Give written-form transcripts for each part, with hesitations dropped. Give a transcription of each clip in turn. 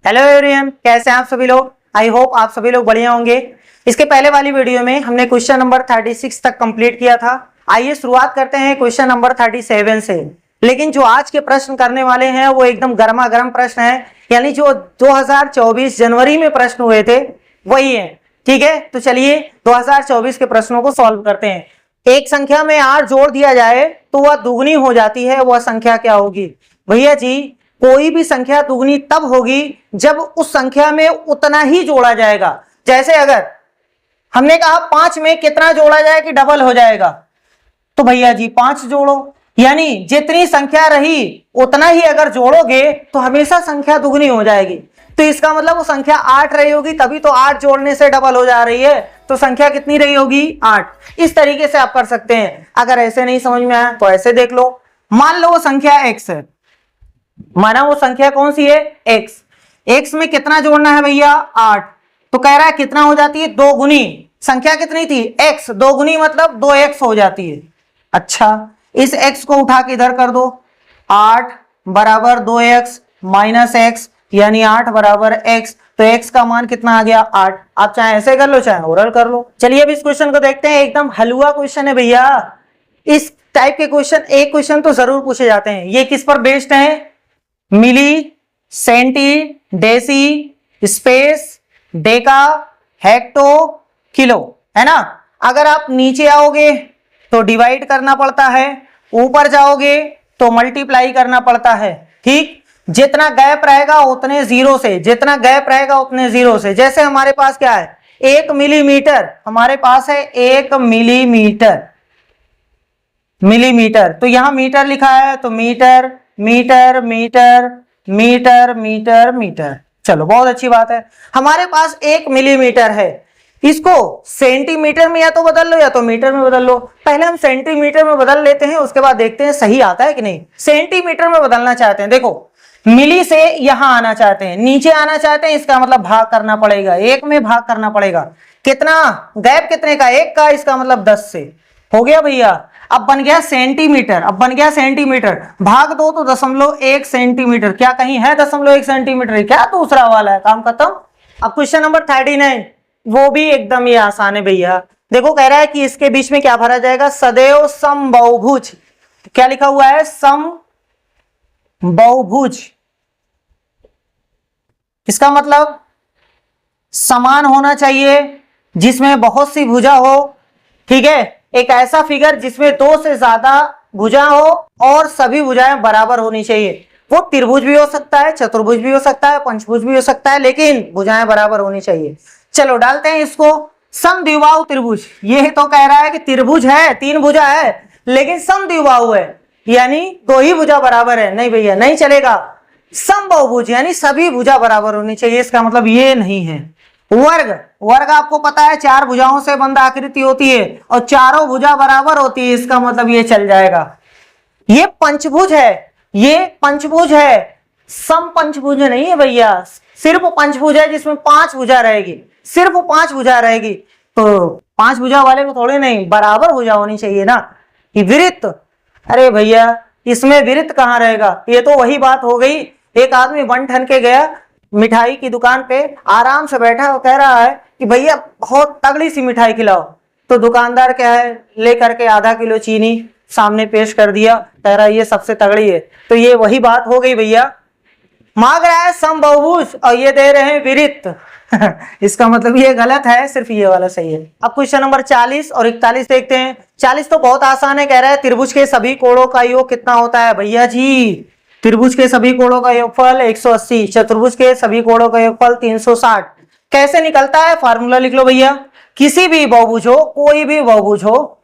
Hello everyone, कैसे हैं आप सभी लोग। आई होप आप सभी लोग बढ़िया होंगे। इसके पहले वाली वीडियो में हमने क्वेश्चन नंबर 36 तक कंप्लीट किया था। आइए शुरुआत करते हैं क्वेश्चन नंबर 37 से। लेकिन जो आज के प्रश्न करने वाले हैं वो एकदम गर्मा गर्म प्रश्न है, यानी जो 2024 जनवरी में प्रश्न हुए थे वही है। ठीक है, तो चलिए 2024 के प्रश्नों को सॉल्व करते हैं। एक संख्या में 8 जोड़ दिया जाए तो वह दुगनी हो जाती है, वह संख्या क्या होगी। भैया जी, कोई भी संख्या दुगनी तब होगी जब उस संख्या में उतना ही जोड़ा जाएगा। जैसे अगर हमने कहा 5 में कितना जोड़ा जाए कि डबल हो जाएगा, तो भैया जी 5 जोड़ो, यानी जितनी संख्या रही उतना ही अगर जोड़ोगे तो हमेशा संख्या दुगनी हो जाएगी। तो इसका मतलब वो संख्या 8 रही होगी, तभी तो 8 जोड़ने से डबल हो जा रही है। तो संख्या कितनी रही होगी? 8। इस तरीके से आप कर सकते हैं। अगर ऐसे नहीं समझ में आया तो ऐसे देख लो। मान लो वो संख्या x है, माना वो संख्या कौन सी है? x। x में कितना जोड़ना है भैया? 8। तो कह रहा है कितना हो जाती है? 2 गुनी। संख्या कितनी थी? x। 2 गुनी मतलब 2x हो जाती है। अच्छा, इस x को उठा के इधर कर दो। 8 बराबर 2x माइनस x, यानी 8 बराबर x। तो x का मान कितना आ गया? 8। आप चाहे ऐसे कर लो चाहे ओरल कर लो। चलिए अब इस क्वेश्चन को देखते हैं। एकदम हलवा क्वेश्चन है भैया। इस टाइप के क्वेश्चन, एक क्वेश्चन तो जरूर पूछे जाते हैं। ये किस पर बेस्ड है? मिली, सेंटी, डेसी, स्पेस, डेका, हेक्टो, किलो, है ना। अगर आप नीचे आओगे तो डिवाइड करना पड़ता है, ऊपर जाओगे तो मल्टीप्लाई करना पड़ता है। ठीक, जितना गैप रहेगा उतने जीरो से, जितना गैप रहेगा उतने जीरो से। जैसे हमारे पास क्या है? 1 मिलीमीटर, हमारे पास है 1 मिलीमीटर। मिलीमीटर, तो यहां मीटर लिखा है तो metre metre metre metre metre metre. चलो बहुत अच्छी बात है। हमारे पास 1 मिलीमीटर है, इसको सेंटीमीटर में या तो बदल लो या तो मीटर में बदल लो। पहले हम सेंटीमीटर में बदल लेते हैं, उसके बाद देखते हैं सही आता है कि नहीं। सेंटीमीटर में बदलना चाहते हैं, देखो मिली से यहां आना चाहते हैं, नीचे आना चाहते हैं, इसका मतलब भाग करना पड़ेगा, 1 में भाग करना पड़ेगा। कितना गैप? कितने का? 1 का, इसका मतलब 10 से। हो गया भैया। अब बन गया सेंटीमीटर, अब बन गया सेंटीमीटर। भाग दो तो 0.1 सेंटीमीटर। क्या कहीं है 0.1 सेंटीमीटर? क्या दूसरा वाला है? काम खत्म। अब क्वेश्चन नंबर 39, वो भी एकदम ही आसान है भैया। देखो कह रहा है कि इसके बीच में क्या भरा जाएगा? सदैव समबाहुभुज। क्या लिखा हुआ है? समबाहुभुज। इसका मतलब समान होना चाहिए, जिसमें बहुत सी भुजा हो। ठीक है, एक ऐसा फिगर जिसमें 2 से ज्यादा भुजा हो और सभी भुजाएं बराबर होनी चाहिए। वो त्रिभुज भी हो सकता है, चतुर्भुज भी हो सकता है, पंचभुज भी हो सकता है, लेकिन भुजाएं बराबर होनी चाहिए। चलो डालते हैं इसको। समद्विबाहु त्रिभुज, ये तो कह रहा है कि त्रिभुज है, 3 भुजा है, लेकिन समद्विबाहु है, यानी 2 ही भुजा बराबर है। नहीं भैया, नहीं चलेगा। समबाहुभुज यानी सभी भुजा बराबर होनी चाहिए, इसका मतलब ये नहीं है। वर्ग, वर्ग आपको पता है 4 भुजाओं से बंद आकृति होती है और चारों भुजा बराबर होती है, इसका मतलब ये चल जाएगा। ये पंचभुज है, ये पंचभुज है, सम पंचभुज नहीं है भैया। सिर्फ पंचभुज है जिसमें 5 भुजा रहेगी, सिर्फ 5 भुजा रहेगी। तो 5 भुजा वाले को थोड़े नहीं, बराबर भुजा होनी चाहिए ना। ये विरित, अरे भैया इसमें विरित कहाँ रहेगा? ये तो वही बात हो गई, एक आदमी बन ठन के गया मिठाई की दुकान पे, आराम से बैठा और कह रहा है कि भैया बहुत तगड़ी सी मिठाई खिलाओ। तो दुकानदार क्या है, लेकर के आधा किलो चीनी सामने पेश कर दिया, कह रहा है ये सबसे तगड़ी है। तो ये वही बात हो गई भैया। मांग रहा है समबाहुभुज और ये दे रहे हैं विरित। इसका मतलब ये गलत है, सिर्फ ये वाला सही है। अब क्वेश्चन नंबर 40 और 41 देखते हैं। 40 तो बहुत आसान है, कह रहा है त्रिभुज के सभी कोणों का योग कितना होता है? भैया जी, त्रिभुज के सभी कोणों का योगफल 180, चतुर्भुज के सभी कोणों का योगफल 360। कैसे निकलता है? फार्मूला लिख लो भैया। किसी भी बहुभुज हो, कोई भी बहुभुज हो,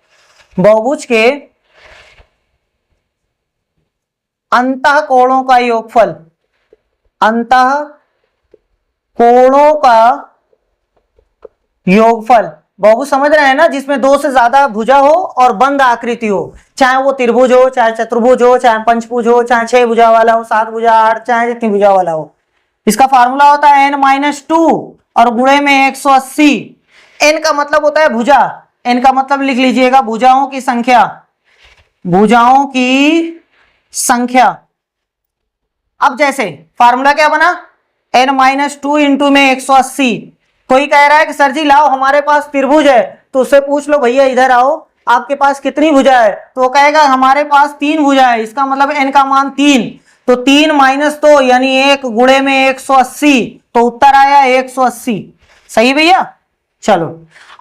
बहुभुज के अंतः कोणों का योगफल, अंतः कोणों का योगफल, बहुभुज समझ रहे हैं ना, जिसमें 2 से ज्यादा भुजा हो और बंद आकृति हो, चाहे वो त्रिभुज हो, चाहे चतुर्भुज हो, चाहे पंचभुज हो, चाहे 6 भुजा वाला हो, 7 भुजा, 8, चाहे जितनी भुजा वाला हो। इसका फार्मूला होता है n-2 और गुणे में 180। n का मतलब होता है भुजा, n का मतलब लिख लीजिएगा भुजाओं की संख्या, भुजाओं की संख्या। अब जैसे फार्मूला क्या बना? n-2 इंटू में 180। कोई कह रहा है कि सर जी लाओ हमारे पास त्रिभुज है, तो उससे पूछ लो भैया इधर आओ आपके पास कितनी भुजा है, तो वो कहेगा हमारे पास 3 भुजा है, इसका मतलब n का मान 3, तो 3 - 2 यानी 1 गुणे में 180, तो उत्तर आया 180। सही भैया। चलो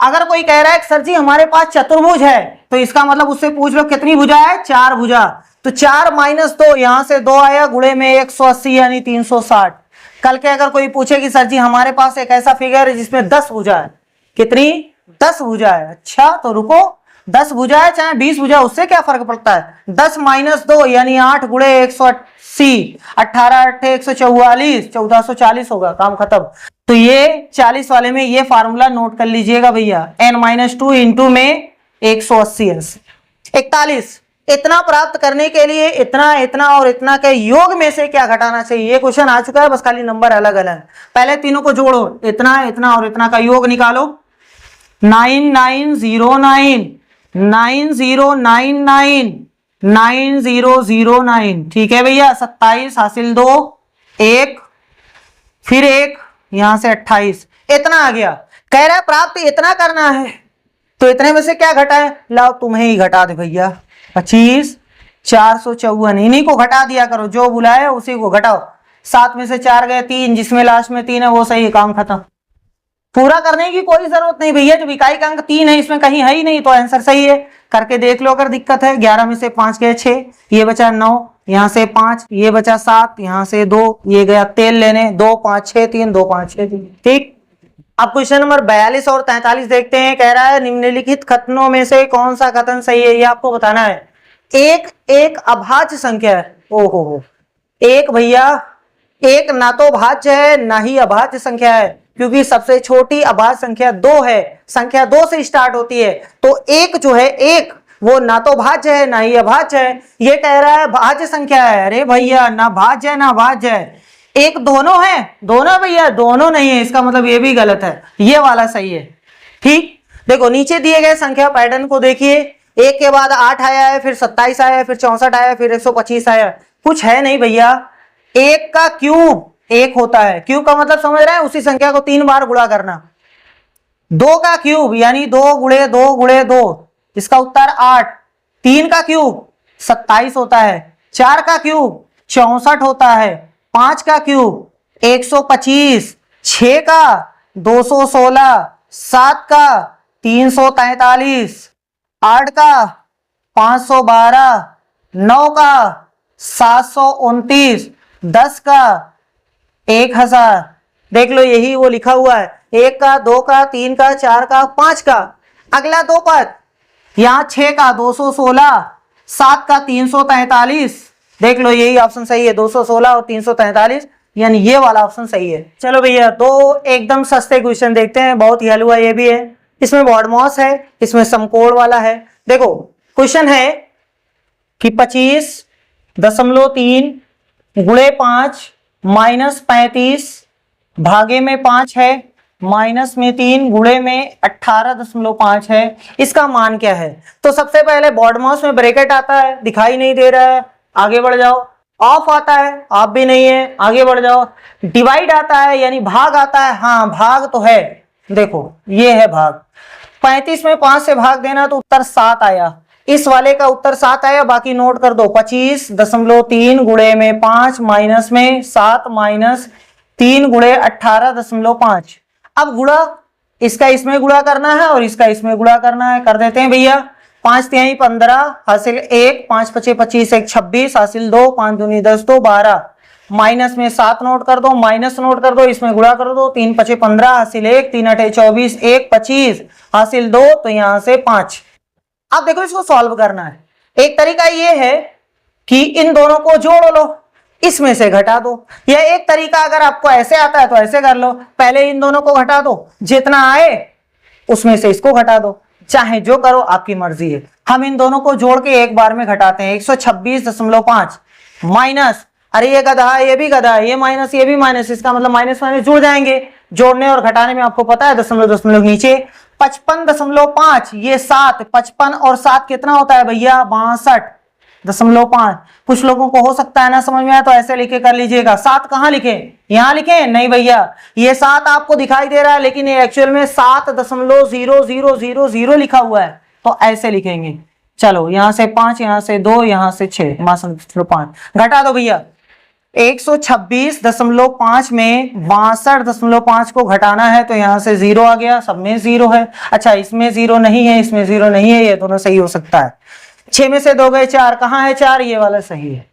अगर कोई कह रहा है कि सर जी हमारे पास चतुर्भुज है, तो इसका मतलब उससे पूछ लो कितनी भुजा है, 4 भुजा, तो 4 - 2 यहां से 2 आया गुणे में 180 यानी 360। कल के अगर कोई पूछे कि सर जी हमारे पास एक ऐसा फिगर है जिसमें 10 भुजा है, कितनी, 10 भुजा है, अच्छा तो रुको 10 भुजा है चाहे 20 भुजा, उससे क्या फर्क पड़ता है, 10 - 2 यानी 8 गुणे 180, 18 8 144, 1440 होगा, काम खत्म। तो ये 40 वाले में ये फार्मूला नोट कर लीजिएगा भैया, n-2 इंटू में 180 41। इतना प्राप्त करने के लिए इतना इतना और इतना के योग में से क्या घटाना चाहिए, ये क्वेश्चन आ चुका है, बस खाली नंबर अलग अलग। पहले तीनों को जोड़ो, इतना इतना और इतना का योग निकालो, 9909 9099 9009, ठीक है भैया, 27 हासिल 2 1 फिर 1 यहां से 28, इतना आ गया। कह रहा है प्राप्त इतना करना है, तो इतने में से क्या घटा है, लाओ तुम्हें ही घटा दे भैया, 25 454, इन्हीं को घटा दिया करो, जो बुलाया उसी को घटाओ, 7 में से 4 गए 3, जिसमें लास्ट में 3 है वो सही, काम खत्म। पूरा करने की कोई जरूरत नहीं भैया, जब इकाई का अंक 3 है, इसमें कहीं है ही नहीं, तो आंसर सही है। करके देख लो अगर दिक्कत है। 11 में से 5 गए 6, ये बचा 9, यहां से 5, ये बचा 7, यहां से 2, ये गया तेल लेने, 2 5 6 3, 2 5 6 3, ठीक। अब क्वेश्चन नंबर 42 और 43 देखते हैं। कह रहा है निम्नलिखित कथनों में से कौन सा कथन सही है, ये आपको बताना है। एक अभाज्य संख्या है, ओहो एक भैया, एक ना तो भाज्य है ना ही अभाज्य संख्या है, क्योंकि सबसे छोटी अभाज्य संख्या 2 है, संख्या 2 से स्टार्ट होती है, तो एक जो है एक वो ना तो भाज्य है ना ही अभाज्य है। ये कह रहा है भाज्य संख्या है, अरे भैया ना भाज्य है ना भाज्य है, एक दोनों है, दोनों भैया दोनों नहीं है, इसका मतलब ये भी गलत है, ये वाला सही है, ठीक। देखो नीचे दिए गए संख्या पैटर्न को देखिए, एक के बाद 8 आया है, फिर 27 आया है, फिर 64 आया, फिर 125 आया, कुछ है नहीं भैया। एक का क्यूब 1 होता है, क्यूब का मतलब समझ रहे हैं, उसी संख्या को 3 बार गुणा करना। 2 का क्यूब यानी 2 गुणे 2 गुणे 2, इसका उत्तर 8। 3 का क्यूब 27 होता है, 4 का क्यूब 64 होता है, 5 का क्यूब 125, 6 का 216, 7 का 343, 8 का 512, 9 का 729, 10 का 1000। देख लो यही वो लिखा हुआ है, 1 का 2 का 3 का 4 का 5 का। अगला 2 पद, यहाँ 6 का 216, 7 का 343, देख लो यही ऑप्शन सही है, 216 और 343, यानी ये वाला ऑप्शन सही है। चलो भैया दो एकदम सस्ते क्वेश्चन देखते हैं, बहुत ही हलवा ये भी है, इसमें बॉडमॉस है, इसमें समकोण वाला है। देखो क्वेश्चन है कि 25.3 गुणे 5 माइनस 35 भागे में 5 है, माइनस में 3 गुणे में 18.5 है, इसका मान क्या है। तो सबसे पहले बॉडमॉस में ब्रैकेट आता है, दिखाई नहीं दे रहा है, आगे बढ़ जाओ। ऑफ आता है, ऑफ भी नहीं है, आगे बढ़ जाओ। डिवाइड आता है यानी भाग आता है, हाँ भाग तो है, देखो ये है भाग। 35 में 5 से भाग देना तो उत्तर 7 आया, इस वाले का उत्तर 7 आया, बाकी नोट कर दो। 25.3 गुणे में 5 माइनस में 7 माइनस 3 गुणे 18.5। अब गुणा इसका इसमें गुणा करना है और इसका इसमें गुणा करना है, कर देते हैं भैया। 5 तिहाई 15 हासिल 1, 5 पचे 25 1 26 हासिल 2, 5 दूनी 10 2 12, माइनस में 7 नोट कर दो, माइनस नोट कर दो, इसमें गुणा कर दो। 3 पचे 15 हासिल 1, 3 अठे 24 1 25 हासिल 2, तो यहां से 5। अब देखो इसको सॉल्व करना है। एक तरीका ये है कि इन दोनों को जोड़ लो, इसमें से घटा दो, या एक तरीका अगर आपको ऐसे आता है तो ऐसे कर लो, पहले इन दोनों को घटा दो, जितना आए उसमें से इसको घटा दो, चाहे जो करो आपकी मर्जी है। हम इन दोनों को जोड़ के एक बार में घटाते हैं। 126.5 माइनस, अरे ये गधा है ये भी गधा है, ये माइनस ये भी माइनस, इसका मतलब माइनस माइनस जुड़ जाएंगे। जोड़ने और घटाने में आपको पता है दशमलव दशमलव नीचे। 55.5 ये 7, 55 और 7 कितना होता है भैया 62, 7.5। कुछ लोगों को हो सकता है ना समझ में आया तो ऐसे लिखे कर लीजिएगा। 7 कहाँ लिखे, यहां लिखे नहीं भैया, ये 7 आपको दिखाई दे रहा है लेकिन ये एक्चुअल में 7.0000 लिखा हुआ है, तो ऐसे लिखेंगे। चलो यहां से 5, यहां से 2, यहां से 6, 5 घटा दो भैया। 126.5 में 62.5 को घटाना है तो यहां से 0 आ गया, सब में 0 है। अच्छा इसमें 0 नहीं है, इसमें 0 नहीं है, ये दोनों सही हो सकता है। 6 में से 2 गए 4, कहां है 4, ये वाला सही है।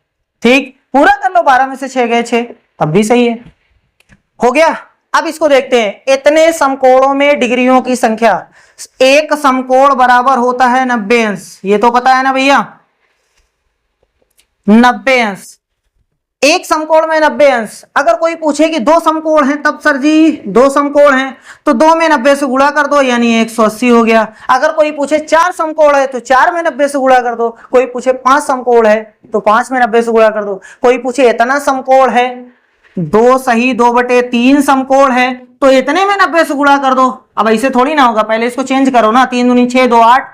ठीक, पूरा कर लो, 12 में से 6 गए 6, तब भी सही है। हो गया। अब इसको देखते हैं, इतने समकोणों में डिग्रियों की संख्या, एक समकोण बराबर होता है 90 अंश, ये तो पता है ना भैया, 90 अंश। एक समकोण में 90 अंश। अगर कोई पूछे कि 2 समकोण हैं, तब सर जी 2 समकोण हैं तो 2 में 90 से गुणा कर दो, यानी 180 हो गया। अगर कोई पूछे 4 समकोण है तो 4 में 90 से गुणा कर दो। कोई पूछे 5 समकोण है तो 5 में 90 से गुणा कर दो। कोई पूछे इतना समकोण है, 2 सही 2/3 समकोण है तो इतने में 90 से गुणा कर दो। अब ऐसे थोड़ी ना होगा, पहले इसको चेंज करो ना, 3 दूनी 6, 2 8,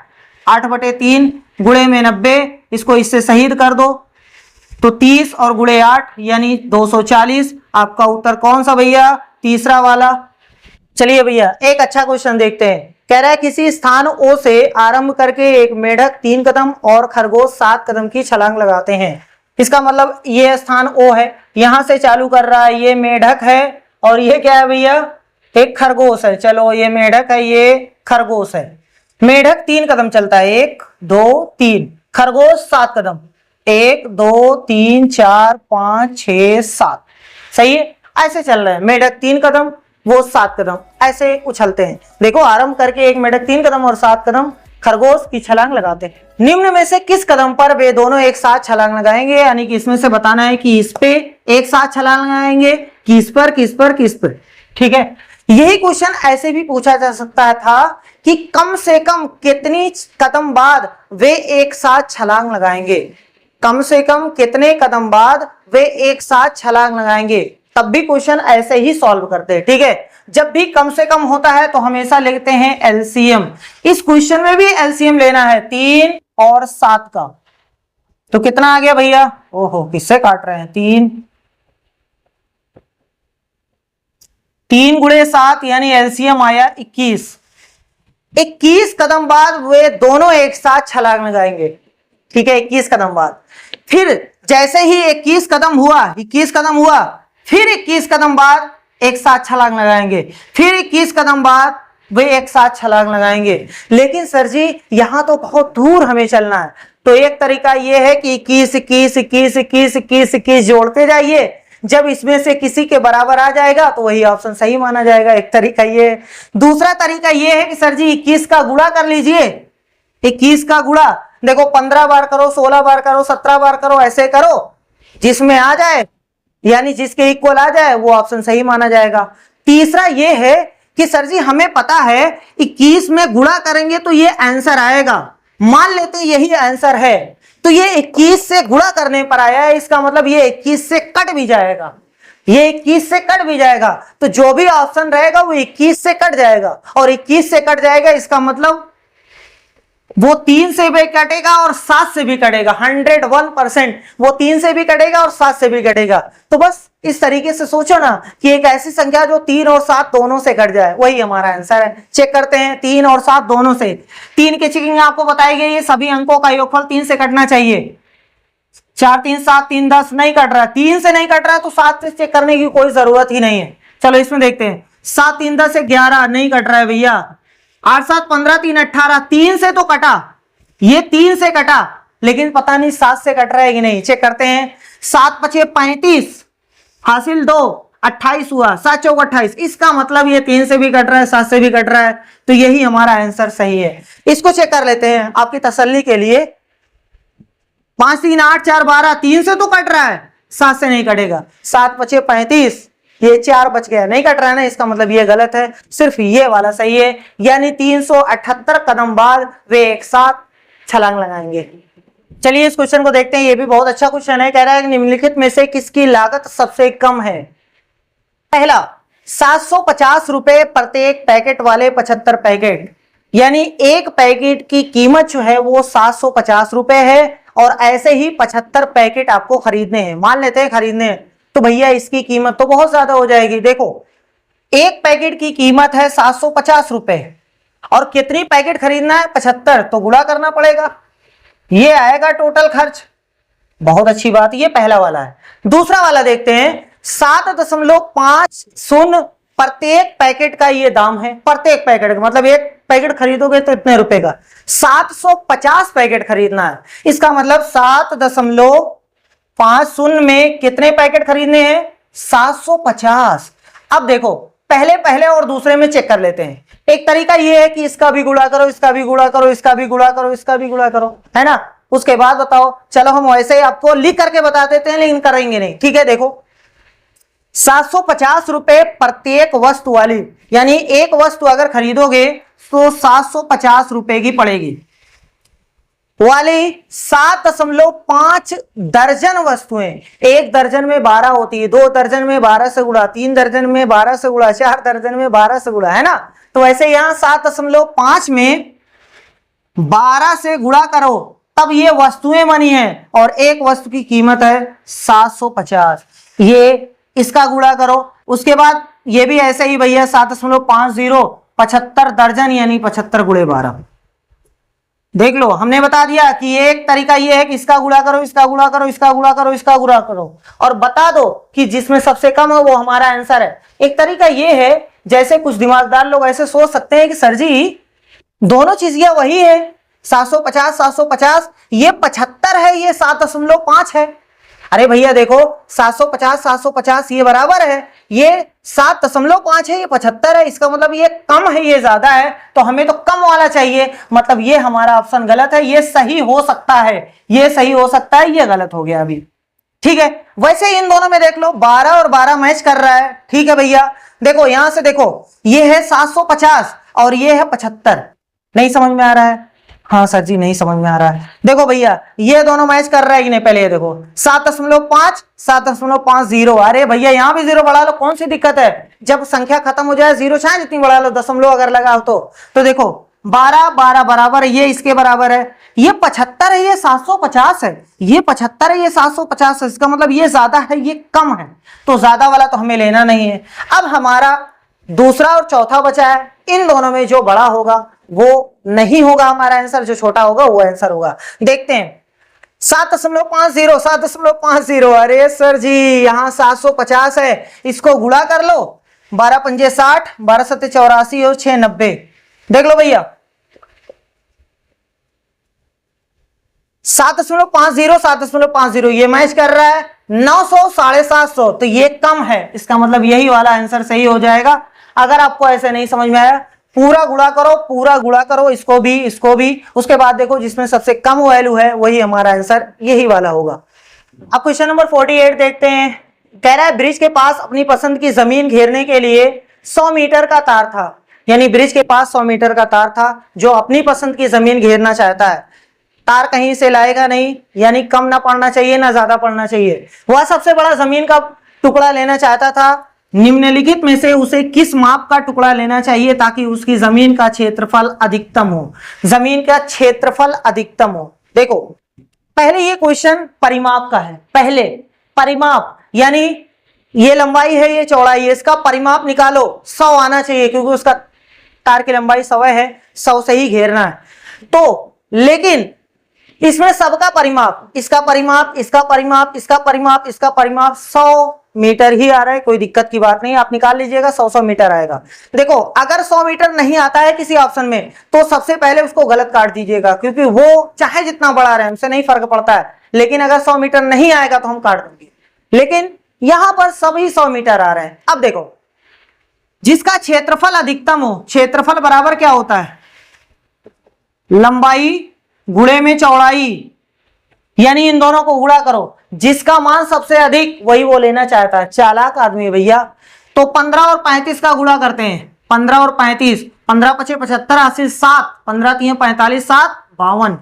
8/3 गुणे में 90, इसको इससे शहीद कर दो तो 30 और गुणे 8 यानी 240। आपका उत्तर कौन सा भैया, तीसरा वाला। चलिए भैया एक अच्छा क्वेश्चन देखते हैं। कह रहा है किसी स्थान O से आरंभ करके एक मेढक 3 कदम और खरगोश 7 कदम की छलांग लगाते हैं। इसका मतलब ये स्थान O है, यहां से चालू कर रहा है, ये मेढक है और ये क्या है भैया, एक खरगोश है। चलो ये मेढक है, ये खरगोश है। मेढक 3 कदम चलता है, 1 2 3, खरगोश 7 कदम, 1 2 3 4 5 6 7, सही है। ऐसे चल रहे हैं, मेढक 3 कदम वो 7 कदम, ऐसे उछलते हैं। देखो आरंभ करके एक मेढक 3 कदम और 7 कदम खरगोश की छलांग लगाते हैं। निम्न में से किस कदम पर वे दोनों एक साथ छलांग लगाएंगे, यानी कि इसमें से बताना है कि इस पे एक साथ छलांग लगाएंगे कि इस पर, किस पर, किस पर। ठीक है, यही क्वेश्चन ऐसे भी पूछा जा सकता था कि कम से कम कितनी कदम बाद वे एक साथ छलांग लगाएंगे, कम से कम कितने कदम बाद वे एक साथ छलांग लगाएंगे, तब भी क्वेश्चन ऐसे ही सॉल्व करते हैं। ठीक है, जब भी कम से कम होता है तो हमेशा लेते हैं एलसीएम। इस क्वेश्चन में भी एलसीएम लेना है 3 और 7 का, तो कितना आ गया भैया, ओहो किससे काट रहे हैं, 3 गुणे 7 यानी एलसीएम आया 21। 21 कदम बाद वे दोनों एक साथ छलांग लगाएंगे। ठीक है, 21 कदम बाद। फिर जैसे ही 21 कदम हुआ, 21 कदम हुआ, फिर 21 कदम बाद एक साथ छलांग लगाएंगे, फिर 21 कदम बाद वे एक साथ छलांग लगाएंगे। लेकिन सर जी यहां तो बहुत दूर हमें चलना है, तो एक तरीका यह है कि 21 21 21 21 21 21 जोड़ते जाइए, जब इसमें से किसी के बराबर आ जाएगा तो वही ऑप्शन सही माना जाएगा। एक तरीका ये है। दूसरा तरीका ये है कि सर जी 21 का गुणा कर लीजिए, 21 का गुणा, देखो 15 बार करो, 16 बार करो, 17 बार करो, ऐसे करो, जिसमें आ जाए यानी जिसके इक्वल आ जाए वो ऑप्शन सही माना जाएगा। तीसरा ये है कि सर जी हमें पता है 21 में गुणा करेंगे तो ये आंसर आएगा, मान लेते हैं यही आंसर है, तो ये 21 से गुणा करने पर आया है, इसका मतलब ये 21 से कट भी जाएगा, ये 21 से कट भी जाएगा, तो जो भी ऑप्शन रहेगा वो 21 से कट जाएगा, और 21 से कट जाएगा इसका मतलब वो 3 से भी कटेगा और 7 से भी कटेगा, 101% वो 3 से भी कटेगा और 7 से भी कटेगा। तो बस इस तरीके से सोचो ना कि एक ऐसी संख्या जो 3 और 7 दोनों से कट जाए, वही हमारा आंसर है। चेक करते हैं, 3 और 7 दोनों से। 3 की चेकिंग आपको बताई गई है, सभी अंकों का योगफल 3 से कटना चाहिए। 4 3 7 3 10 नहीं कट रहा है, 3 से नहीं कट रहा है तो 7 से चेक करने की कोई जरूरत ही नहीं है। चलो इसमें देखते हैं, 7 3 10 11 नहीं कट रहा है भैया, 8 7 15 3 18, 3 से तो कटा, ये 3 से कटा, लेकिन पता नहीं 7 से कट रहा है कि नहीं। चेक करते हैं, 7 5 35 हासिल 2, 28 हुआ, 7 4 28, इसका मतलब ये 3 से भी कट रहा है, 7 से भी कट रहा है, तो यही हमारा आंसर सही है। इसको चेक कर लेते हैं आपकी तसल्ली के लिए। 5 3 8 4 12, 3 से तो कट रहा है, 7 से नहीं कटेगा। 7 5 35, ये 4 बच गया, नहीं कट रहा है ना, इसका मतलब ये गलत है, सिर्फ ये वाला सही है, यानी 378 कदम बाद वे एक साथ छलांग लगाएंगे। चलिए इस क्वेश्चन को देखते हैं, ये भी बहुत अच्छा क्वेश्चन है। कह रहा है कि निम्नलिखित में से किसकी लागत सबसे कम है। पहला, 750 रुपए प्रत्येक पैकेट वाले 75 पैकेट, यानी एक पैकेट की कीमत जो है वो 750 रुपए है और ऐसे ही 75 पैकेट आपको खरीदने हैं, मान लेते हैं खरीदने हैं, तो भैया इसकी कीमत तो बहुत ज्यादा हो जाएगी। देखो एक पैकेट की कीमत है 750 रुपए और कितनी पैकेट खरीदना है 75, तो गुणा करना पड़ेगा, ये आएगा टोटल खर्च। बहुत अच्छी बात, ये पहला वाला है। दूसरा वाला देखते हैं, 7.50 प्रत्येक पैकेट का ये दाम है, प्रत्येक पैकेट का मतलब एक पैकेट खरीदोगे तो इतने रुपए का, 750 पैकेट खरीदना है, इसका मतलब 7.50 में कितने पैकेट खरीदने हैं 750। अब देखो पहले और दूसरे में चेक कर लेते हैं। एक तरीका ये है कि इसका भी गुणा करो, इसका भी गुणा करो, इसका भी गुणा करो, इसका भी गुणा करो, है ना। उसके बाद बताओ, चलो हम वैसे ही आपको लिख करके बता देते हैं लेकिन करेंगे नहीं, ठीक है। देखो 750 रुपए प्रत्येक वस्तु वाली, यानी एक वस्तु अगर खरीदोगे तो 750 रुपए की पड़ेगी वाली 7.5 दर्जन वस्तुएं, एक दर्जन में 12 होती है, 2 दर्जन में 12 से गुणा, 3 दर्जन में 12 से गुणा, 4 दर्जन में 12 से गुणा, है ना। तो वैसे यहां 7.5 में 12 से गुणा करो तब ये वस्तुएं बनी हैं और एक वस्तु की कीमत है 750, ये इसका गुणा करो। उसके बाद ये भी ऐसे ही भैया 7.50 75 दर्जन यानी 75 गुणे 12। देख लो हमने बता दिया कि एक तरीका ये है कि इसका गुणा करो, इसका गुणा करो, इसका गुणा करो, इसका गुणा करो और बता दो कि जिसमें सबसे कम है वो हमारा आंसर है। एक तरीका ये है, जैसे कुछ दिमागदार लोग ऐसे सोच सकते हैं कि सर जी दोनों चीजें वही है, 750 750, ये 75 है, ये 7.5 है। अरे भैया देखो 750 750 ये बराबर है, ये 7.5 है, ये 75 है, इसका मतलब ये कम है ये ज्यादा है, तो हमें तो कम वाला चाहिए, मतलब ये हमारा ऑप्शन गलत है। ये सही हो सकता है, ये सही हो सकता है, ये गलत हो गया अभी, ठीक है। वैसे इन दोनों में देख लो 12 और 12 मैच कर रहा है, ठीक है भैया। देखो यहां से देखो ये है 750 और ये है 75, नहीं समझ में आ रहा है? हाँ सर जी नहीं समझ में आ रहा है। देखो भैया ये दोनों मैच कर रहा है कि नहीं, पहले ये देखो 7.5 7.50, अरे भैया यहाँ भी जीरो बढ़ा लो, कौन सी दिक्कत है, जब संख्या खत्म हो जाए जीरो चाहे जितनी बढ़ा लो, दशमलव अगर लगाओ तो देखो 12 12 बराबर, ये इसके बराबर है, ये 75 है, ये 750 है, ये 75 है, ये 750 है, इसका मतलब ये ज्यादा है ये कम है, तो ज्यादा वाला तो हमें लेना नहीं है। अब हमारा दूसरा और चौथा बचा है, इन दोनों में जो बड़ा होगा वो नहीं होगा हमारा आंसर, जो छोटा होगा वो आंसर होगा। देखते हैं 7.50 7.50, अरे सर जी यहां 750 है, इसको गुणा कर लो, 12 पंजे 60, 12 सत्ते 84 और 6 90। देख लो भैया 7.50 7.50 ये मैच कर रहा है, 900 750, तो ये कम है, इसका मतलब यही वाला आंसर सही हो जाएगा। अगर आपको ऐसे नहीं समझ में आया पूरा गुणा करो, पूरा गुणा करो, इसको भी, उसके बाद देखो जिसमें सबसे कम वैल्यू है वही हमारा आंसर यही वाला होगा। अब क्वेश्चन नंबर 48 देखते हैं। कह रहा है ब्रिज के पास अपनी पसंद की जमीन घेरने के लिए 100 मीटर का तार था, यानी ब्रिज के पास 100 मीटर का तार था जो अपनी पसंद की जमीन घेरना चाहता है। तार कहीं से लाएगा नहीं, यानी कम ना पड़ना चाहिए ना ज्यादा पड़ना चाहिए। वह सबसे बड़ा जमीन का टुकड़ा लेना चाहता था, निम्नलिखित में से उसे किस माप का टुकड़ा लेना चाहिए ताकि उसकी जमीन का क्षेत्रफल अधिकतम हो, जमीन का क्षेत्रफल अधिकतम हो। देखो पहले ये क्वेश्चन परिमाप का है, पहले परिमाप यानी ये लंबाई है ये चौड़ाई है, इसका परिमाप निकालो, 100 आना चाहिए क्योंकि उसका तार की लंबाई 100 है, 100 से ही घेरना है। तो लेकिन इसमें सबका परिमाप, इसका परिमाप, इसका परिमाप, इसका परिमाप, इसका परिमाप 100 मीटर ही आ रहा है, कोई दिक्कत की बात नहीं, आप निकाल लीजिएगा 100 मीटर आएगा। देखो अगर 100 मीटर नहीं आता है किसी ऑप्शन में तो सबसे पहले उसको गलत काट दीजिएगा, क्योंकि वो चाहे जितना बड़ा रहे हमसे नहीं फर्क पड़ता है, लेकिन अगर 100 मीटर नहीं आएगा तो हम काट देंगे। लेकिन यहां पर सभी 100 मीटर आ रहे हैं। अब देखो जिसका क्षेत्रफल अधिकतम हो, क्षेत्रफल बराबर क्या होता है लंबाई गुणे में चौड़ाई, यानी इन दोनों को गुणा करो, जिसका मान सबसे अधिक वही वो लेना चाहता है। चालाक आदमी है भैया। तो 15 और 35 का गुणा करते हैं, 15 और 35, 15 पचे 75 80 7, 15 3 45 7 52,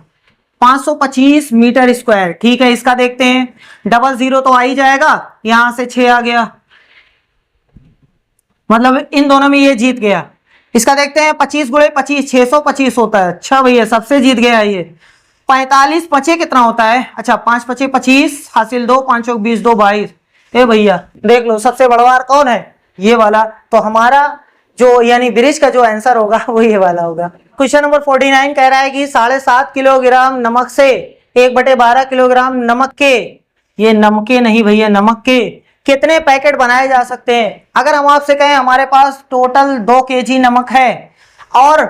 525 मीटर स्क्वायर। ठीक है इसका देखते हैं, डबल जीरो तो आ ही जाएगा, यहां से 6 आ गया, मतलब इन दोनों में ये जीत गया। इसका देखते हैं 25 गुणे 25 625 होता है। अच्छा भैया सबसे जीत गया ये। 45 पचे कितना होता है? अच्छा 5 पचे 25, हासिल 2, 5 चौक 20, 2 22। ए भैया देख लो सबसे बड़ा बार कौन है? ये वाला। तो हमारा जो यानी ब्रिज का जो आंसर होगा वो ये वाला होगा। क्वेश्चन नंबर 49 कह रहा है कि 7.5 किलोग्राम नमक से 1/12 किलोग्राम नमक के, ये नमके नहीं भैया, नमक के कितने पैकेट बनाए जा सकते हैं? अगर हम आपसे कहें हमारे पास टोटल 2 केजी नमक है और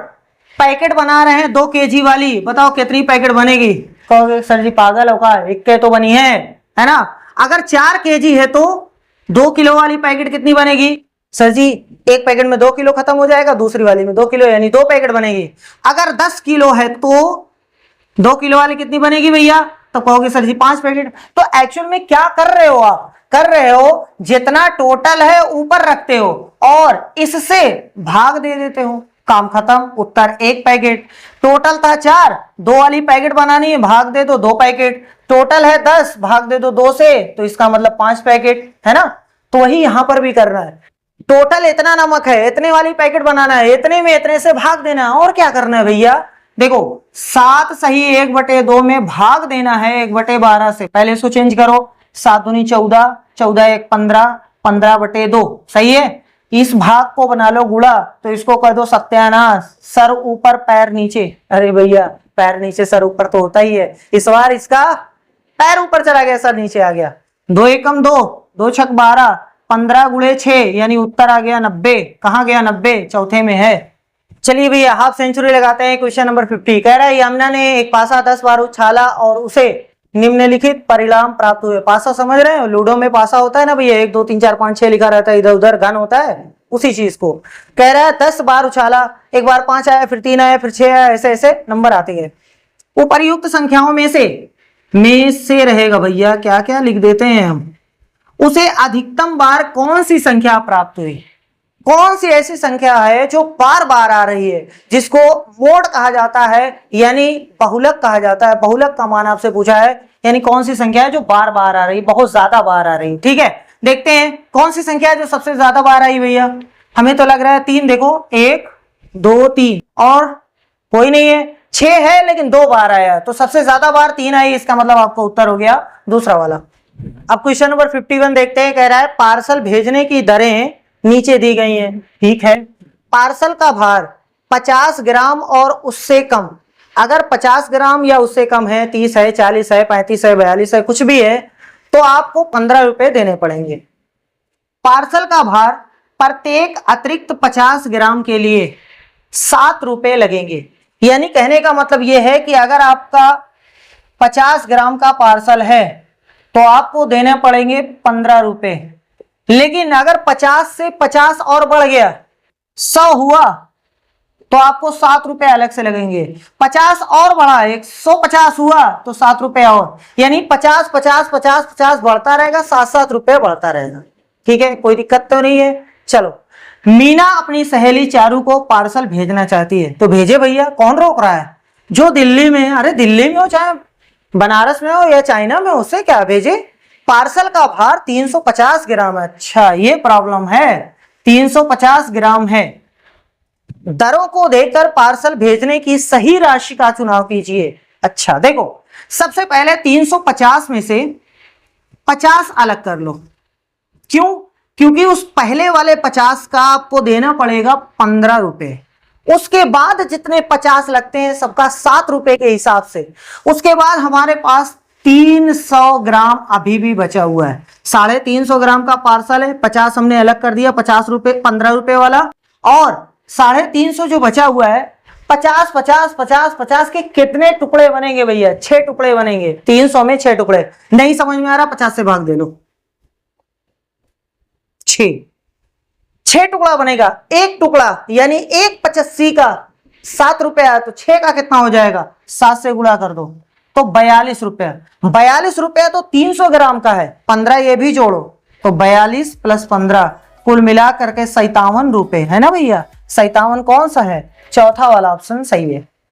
पैकेट बना रहे हैं 2 केजी वाली, बताओ कितनी पैकेट बनेगी? कहोगे सर जी पागल होगा, एक के तो बनी है ना। अगर 4 केजी है तो 2 किलो वाली पैकेट कितनी बनेगी? सर जी एक पैकेट में 2 किलो खत्म हो जाएगा, दूसरी वाली में 2 किलो, यानी 2 पैकेट बनेगी। अगर 10 किलो है तो 2 किलो वाली कितनी बनेगी भैया? तो कहोगे सर जी 5 पैकेट। तो एक्चुअल में क्या कर रहे हो आप? कर रहे हो जितना टोटल है ऊपर रखते हो और इससे भाग दे देते हो, काम खत्म। उत्तर 1 पैकेट। टोटल था 4, 2 वाली पैकेट बनानी है, भाग दे दो 2 पैकेट। टोटल है 10, भाग दे दो 2 से, तो इसका मतलब 5 पैकेट है ना। तो वही यहां पर भी करना है। टोटल इतना नमक है, इतने वाली पैकेट बनाना है, इतने में इतने से भाग देना है, और क्या करना है भैया? देखो 7 सही 1/2 में भाग देना है 1/12 से। पहले इसको चेंज करो, 7 दूनी 14, 14 1 15, 15/2 सही है। इस भाग को बना लो गुणा, तो इसको कर दो सत्यानाश, सर ऊपर पैर नीचे। अरे भैया पैर नीचे सर ऊपर तो होता ही है, इस बार इसका पैर ऊपर चला गया, सर नीचे आ गया। 2 एकम 2, 2 छक 12, 15 गुणे 6, यानी उत्तर आ गया 90। कहाँ गया 90? चौथे में है। चलिए भैया हाफ सेंचुरी लगाते हैं। क्वेश्चन नंबर 50 कह रहा है यमुना ने एक पासा 10 बार उछाला और उसे निम्नलिखित परिणाम प्राप्त हुए। पासा समझ रहे हो? लूडो में पासा होता है ना भैया, 1 2 3 4 5 6 लिखा रहता है, इधर उधर घन होता है, उसी चीज को कह रहा है। 10 बार उछाला, एक बार 5 आया, फिर 3 आया, फिर 6 आया, ऐसे ऐसे नंबर आते हैं। उपर्युक्त संख्याओं में से रहेगा भैया, क्या क्या लिख देते हैं हम। उसे अधिकतम बार कौन सी संख्या प्राप्त हुई? कौन सी ऐसी संख्या है जो बार बार आ रही है, जिसको मोड कहा जाता है, यानी बहुलक कहा जाता है। बहुलक का मान आपसे पूछा है, यानी कौन सी संख्या है जो बार बार आ रही, बहुत ज्यादा बार आ रही। ठीक है, देखते हैं कौन सी संख्या है जो सबसे ज्यादा बार आई भैया। हमें तो लग रहा है 3, देखो 1 2 3 और कोई नहीं है, 6 है लेकिन 2 बार आया, तो सबसे ज्यादा बार 3 आई, इसका मतलब आपका उत्तर हो गया दूसरा वाला। अब क्वेश्चन नंबर 51 देखते हैं। कह रहा है पार्सल भेजने की दरें नीचे दी गई हैं। ठीक है, पार्सल का भार 50 ग्राम और उससे कम, अगर 50 ग्राम या उससे कम है, 30 है, 40 है, 35 है, 42 है, कुछ भी है, तो आपको 15 रुपए देने पड़ेंगे। पार्सल का भार प्रत्येक अतिरिक्त 50 ग्राम के लिए 7 रुपए लगेंगे। यानी कहने का मतलब यह है कि अगर आपका 50 ग्राम का पार्सल है तो आपको देने पड़ेंगे 15 रुपए, लेकिन अगर 50 से 50 और बढ़ गया, 100 हुआ, तो आपको 7 रुपए अलग से लगेंगे। 50 और बढ़ा, 150 हुआ तो 7 रुपए और, यानी 50 50 50 50 बढ़ता रहेगा, 7 रुपए बढ़ता रहेगा। ठीक है, कोई दिक्कत तो नहीं है। चलो, मीना अपनी सहेली चारू को पार्सल भेजना चाहती है, तो भेजे भैया, कौन रोक रहा है? जो दिल्ली में, अरे दिल्ली में हो चाहे बनारस में हो या चाइना में, उससे क्या, भेजे। पार्सल का भार 350 ग्राम है। अच्छा ये प्रॉब्लम है, 350 ग्राम है। दरों को देखकर पार्सल भेजने की सही राशि का चुनाव कीजिए। अच्छा देखो, सबसे पहले 350 में से 50 अलग कर लो। क्यों? क्योंकि उस पहले वाले 50 का आपको देना पड़ेगा 15 रुपए। उसके बाद जितने 50 लगते हैं सबका 7 रुपए के हिसाब से। उसके बाद हमारे पास 300 ग्राम अभी भी बचा हुआ है। 350 ग्राम का पार्सल है, 50 हमने अलग कर दिया, 50 रुपए 15 रुपए वाला, और 350 जो बचा हुआ है, 50 50 50 50 के कितने टुकड़े बनेंगे भैया? 6 टुकड़े बनेंगे। 300 में 6 टुकड़े। नहीं समझ में आ रहा, 50 से भाग दे लो, 6 टुकड़ा बनेगा। एक टुकड़ा यानी 1/85 का 7 रुपए आया, तो 6 का कितना हो जाएगा? 7 से गुणा कर दो तो 42 रुपया। 42 रुपया तो 300 ग्राम का है, 15 ये भी जोड़ो तो 42 + 15 कुल मिला करके 57 रुपए है ना भैया। 57 कौन सा है? चौथा वाला ऑप्शन सही है।